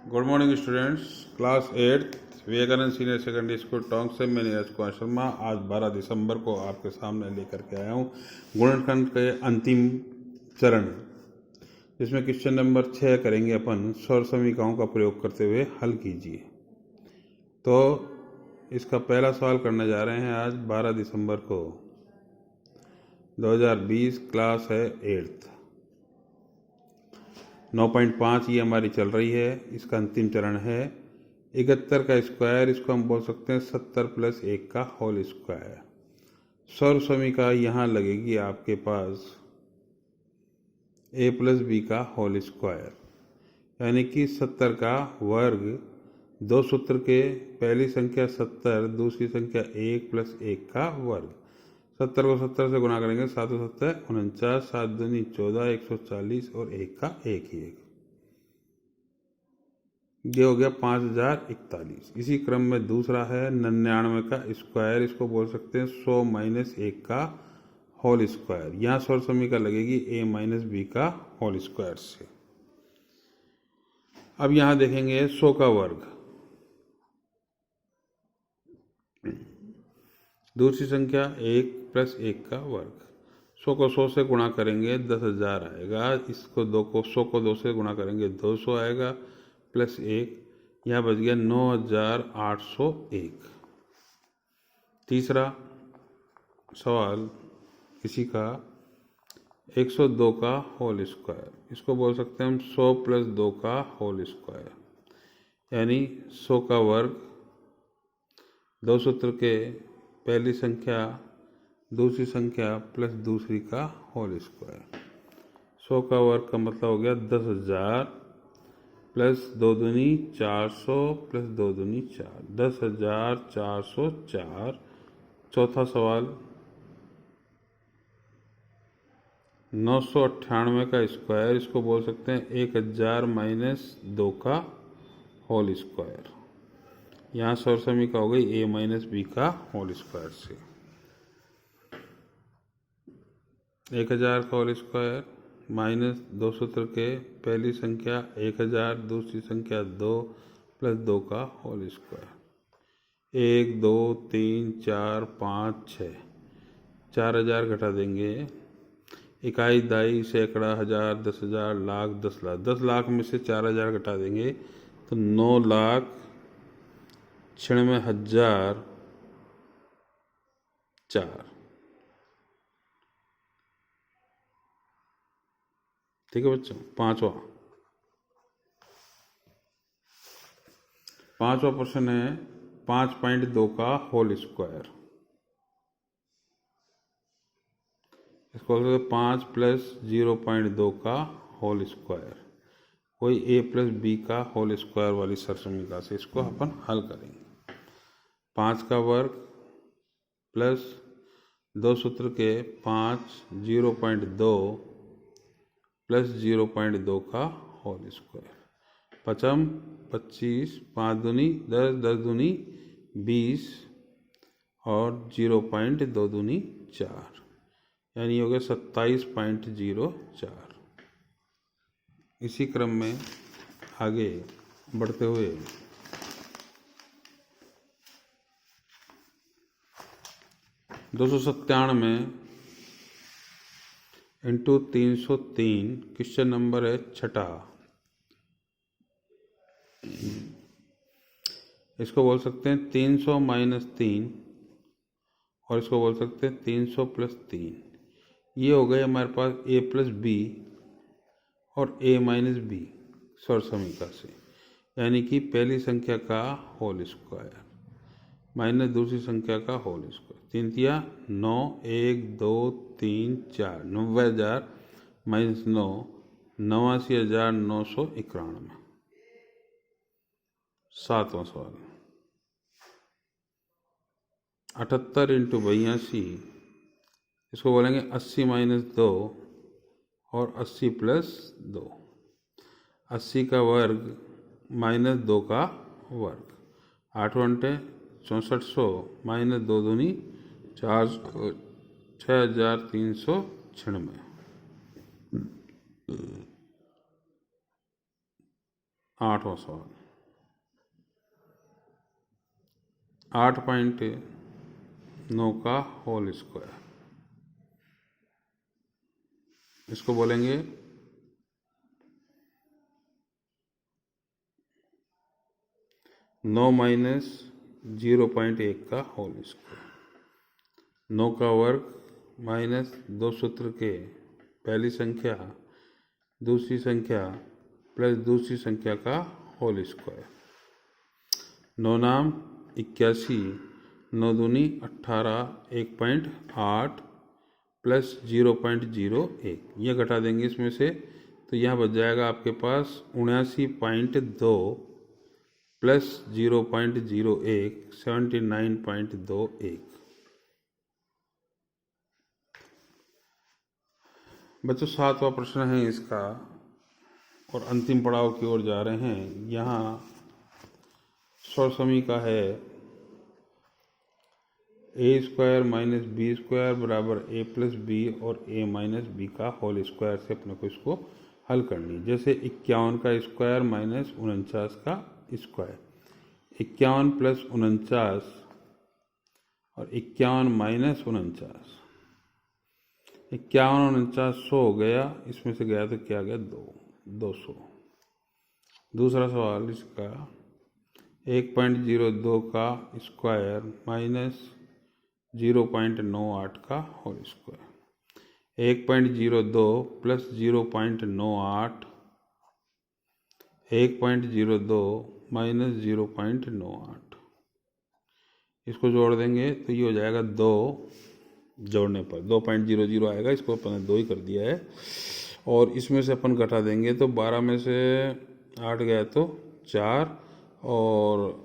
Good morning students. Class 8 Vivekananda senior secondary school Tonk से मैं नीरज कुमार शर्मा आज 12 दिसंबर को आपके सामने लेकर के आया हूँ गुणनखंड के अंतिम चरण, जिसमें क्वेश्चन नंबर 6 करेंगे अपन। स्वर समीकरणों का प्रयोग करते हुए हल कीजिए। तो इसका पहला सवाल करने जा रहे हैं आज 12 दिसंबर को 2020। क्लास है 8th। 9.5 ये हमारी चल रही है। इसका अंतिम चरण है 71 का स्क्वायर। इसको हम बोल सकते हैं 70 + 1 का होल स्क्वायर। स्वर समीकरण यहाँ लगेगी आपके पास a + b का होल स्क्वायर, यानी कि 70 का वर्ग। दो सूत्र के, पहली संख्या 70, दूसरी संख्या 1 + 1 का वर्ग। 70 को 70 से गुणा करेंगे, 7 7 49, 7 दूनी 14, 140 और 1 का 1 ही 1। ये हो गया 5041। इसी क्रम में दूसरा है 99 का स्क्वायर। इसको बोल सकते हैं 100 - 1 का होल स्क्वायर। यहाँ स्वर समीकरण लगेगी a - b का होल स्क्वायर से। अब यहाँ देखेंगे 100 का वर्ग, दूसरी संख्या 1 + 1 का वर्ग। 100 को 100 से गुणा करेंगे 10,000 आएगा। इसको 100 को 2 से गुणा करेंगे 200 आएगा, + 1, यहाँ बच गया 9,801। तीसरा सवाल इसी का 102 का होल स्क्वायर। इसको बोल सकते हैं हम 100 + 2 का होल स्क्वायर, यानी 100 का वर्ग। दो सूत्र के, पहली संख्या दूसरी संख्या + दूसरी का होल स्क्वायर। 100 का वर्ग का मतलब हो गया 10,000 + 2 दूनी 400 + 2 दूनी 4, 10,404। चौथा सवाल 998 का स्क्वायर। इसको बोल सकते हैं 1000 - 2 का होल स्क्वायर। यहाँ स्वर समीकरण हो गई a - b का होल स्क्वायर से। 1000 का होल स्क्वायर माइनस दो सूत्र के, पहली संख्या 1000, दूसरी संख्या 2 + 2 का होल स्क्वायर। 1 2 3 4 5 6, 4000 घटा देंगे। इकाई, दाई, सैकड़ा, हजार, 10,000, लाख, 10 लाख। 10 लाख में से 4000 घटा देंगे तो 9,96,004। ठीक है बच्चों। पांचवा प्रश्न है 5.2 का होल स्क्वायर। इसको 5 + 0.2 का होल स्क्वायर। वही a + b का होल स्क्वायर वाली स्वर समीकरण से इसको अपन हल करेंगे। 5 का वर्ग प्लस दो सूत्र के 5 0.2 + 0.2 का होल स्क्वायर। पचम 25, 5 दूनी 10, 10 दूनी 20 और 0.2 दूनी 4, यानी हो गया 27.04। इसी क्रम में आगे बढ़ते हुए 297 × 303 क्वेश्चन नंबर है 6। इसको बोल सकते हैं 300 - 3 और इसको बोल सकते हैं 300 + 3। ये हो गए हमारे पास a + b और a - b स्वर समीकरण से, यानी कि पहली संख्या का होल स्क्वायर माइनस दूसरी संख्या का होल स्क्वायर। 3 तिया 9, 1 2 3 4, 90,000 - 9, 89,991। सातवां सवाल 78 × 82। इसको बोलेंगे 80 - 2 और 80 + 2। 80 का वर्ग - 2 का वर्ग। 8 घंटे 6400 - 2 दूनी 4, 6,396। 8वां सवाल 8.9 का होल स्क्वायर, इसको बोलेंगे 9 माइनस 0.1 का होल स्क्वायर। 9 का वर्ग माइनस 2 सूत्र के पहली संख्या दूसरी संख्या प्लस दूसरी संख्या का होल स्क्वायर। 9 नाम 81, 9 दूनी 18, 1.8 प्लस 0.01, ये घटा देंगे इसमें से तो यहाँ बच जाएगा आपके पास 79.2 प्लस 0.01 79.21। बच्चों 7वां प्रश्न है इसका और अंतिम पड़ाव की ओर जा रहे हैं। यहाँ स्वसमी का है ए स्क्वायर माइनस बी स्क्वायर बराबर ए प्लस बी और ए माइनस बी का होल स्क्वायर से अपने को इसको हल करनी। जैसे 51 का स्क्वायर माइनस 49 का स्क्वायर, 51 प्लस 49 और 51 माइनस 49, 51 और 49 100 हो गया, इसमें से गया तो क्या गया 200। दूसरा सवाल इसका 1.02 का स्क्वायर माइनस 0.98 का होल स्क्वायर, 1.02 प्लस 0.98, 1.02 माइनस 0.98, इसको जोड़ देंगे तो ये हो जाएगा 2, जोड़ने पर 2.00 आएगा, इसको अपन 2 ही कर दिया है। और इसमें से अपन घटा देंगे तो 12 में से 8 गया तो 4 और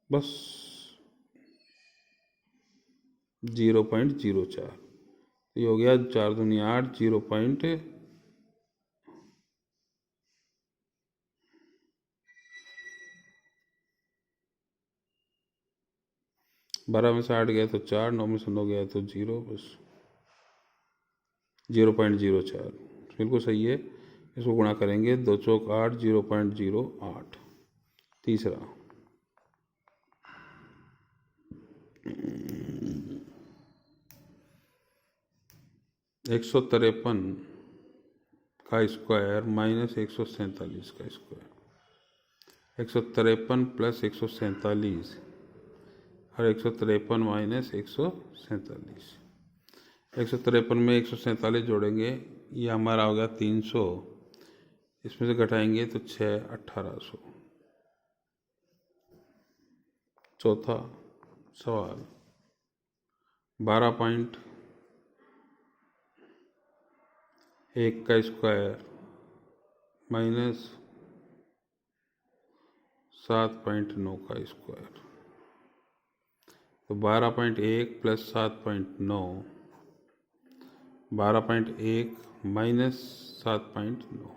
बस 0.04, ये हो गया 4 दूनी 8, 12 में से 8 गया तो 4, 9 में से 9 गया तो 0, बस 0.04 बिल्कुल सही है। इसको गुणा करेंगे 2 चौक 8, 0.08। तीसरा 153 का स्क्वायर माइनस 147 का स्क्वायर, 153 प्लस 147 और 153 माइनस 147। 153 में 147 जोड़ेंगे, ये हमारा हो गया 300, इसमें से घटाएंगे तो 6 1800। चौथा सवाल 12.1 का स्क्वायर माइनस 7.9 का स्क्वायर, तो 12.1 प्लस 7.9, 12.1 माइनस 7.9,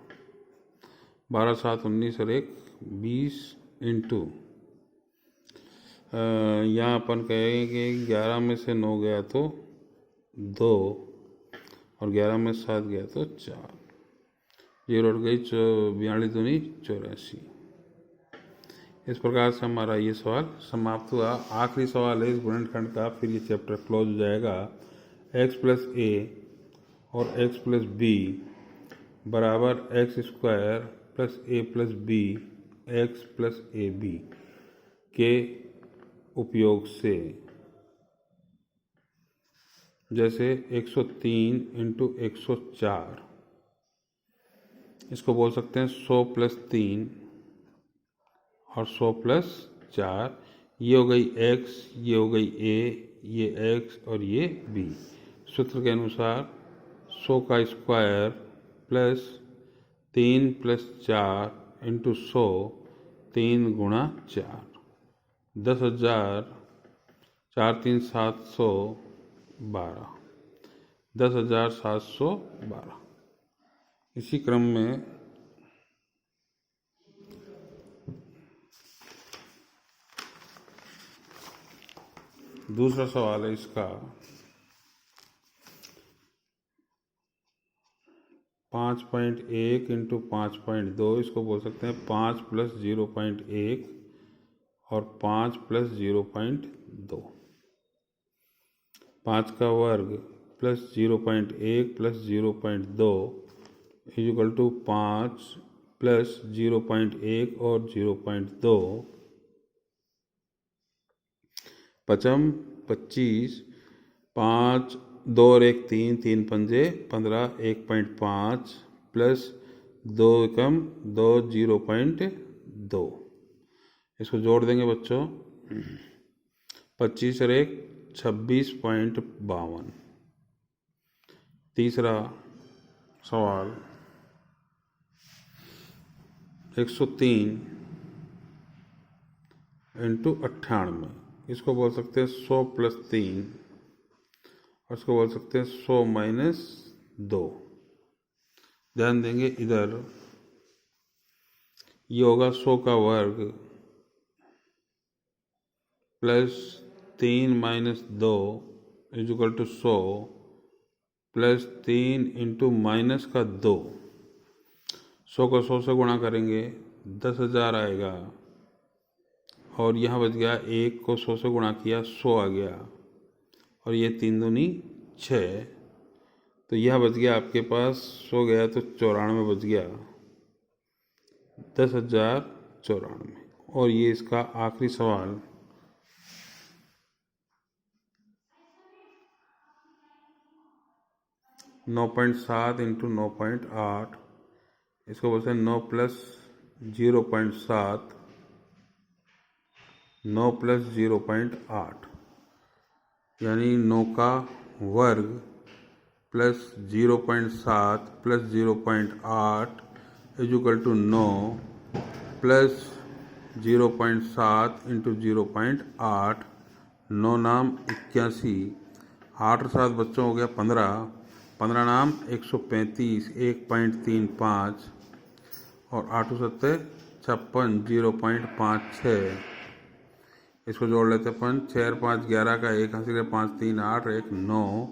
12 7 19 और 1 20 इंटू यहाँ अपन कहेंगे कि 11 में से 9 गया तो 2 और 11 में 7 गया तो 4, 0 उठ गई 42 दूनी 84। इस प्रकार से हमारा ये सवाल समाप्त हुआ। आखिरी सवाल है इस गुणनखंड का, फिर ये चैप्टर क्लोज हो जाएगा। x प्लस ए और x प्लस बी बराबर x square plus A plus B x plus A B के उपयोग से, जैसे 103 इंटू 104, इसको बोल सकते हैं 100 प्लस 3 और 100 प्लस 4, ये हो गई x, ये हो गई a, ये x और ये b। सूत्र के अनुसार 100 का स्क्वायर प्लस 3 प्लस 4 इंटू 100, 3 गुणा 4, 10,000, 4 3 712, 10,712। इसी क्रम में दूसरा सवाल है इसका 5.1 इंटू 5.2, इसको बोल सकते हैं 5 प्लस 0.1 और 5 प्लस 0.2। 5 का वर्ग plus 0.1 plus 0.2 equal to 5 plus 0.1 और 0.2, पचम 25, 5 2 और 1 3, 3 पंजे 15, 1.5 प्लस 2 एकम 2 0.2, इसको जोड़ देंगे बच्चों। 25 और 1 26.52। तीसरा सवाल 103 इंटू 98, इसको बोल सकते हैं 100 प्लस 3 और इसको बोल सकते हैं 100 माइनस 2। ध्यान देंगे इधर ये होगा 100 का वर्ग plus 3 minus 2 equal to 100 plus 3 into minus का 2। 100 को 100 से गुणा करेंगे 10,000 आएगा, और यहाँ बच गया 1 को 100 से गुणा किया 100 आ गया, और ये 3 दूनी 6, तो यह बच गया आपके पास 100 गया तो 94 बच गया, 10,094। और ये इसका आखिरी सवाल 9.7 इंटू 9.8, इसको बोलते हैं 9 प्लस 0.7, 9 प्लस 0.8, यानी 9 का वर्ग plus 0.7 plus 0.8 equal to 9 plus 0.7 into 0.8, 9 नाम 81, 8 और 7 बच्चों हो गया 15, 15 नाम 135, 1.35 और 8 7 56, 0.56, इसको जोड़ लेते हैं अपन। 6 और 5 11 का 1 हासिल 5 3 8 1 9,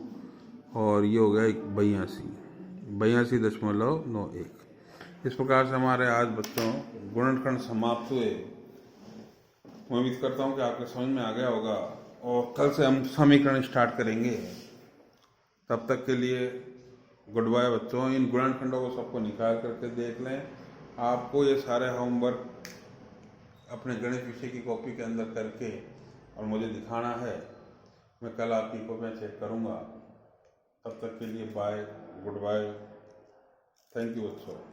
और ये हो गया 82.91। इस प्रकार से हमारे आज बच्चों गुणनखंड समाप्त हुए। मैं उम्मीद करता हूँ कि आपके समझ में आ गया होगा, और कल से हम समीकरण स्टार्ट करेंगे। तब तक के लिए गुड बाय बच्चों। इन गुणनखंडों को सबको निकाल करके देख लें। आपको ये सारे होमवर्क अपने गणित विषय की कॉपी के अंदर करके और मुझे दिखाना है। मैं कल आपकी कॉपियाँ चेक करूँगा। तब तक के लिए bye, good bye, thank you बच्चों।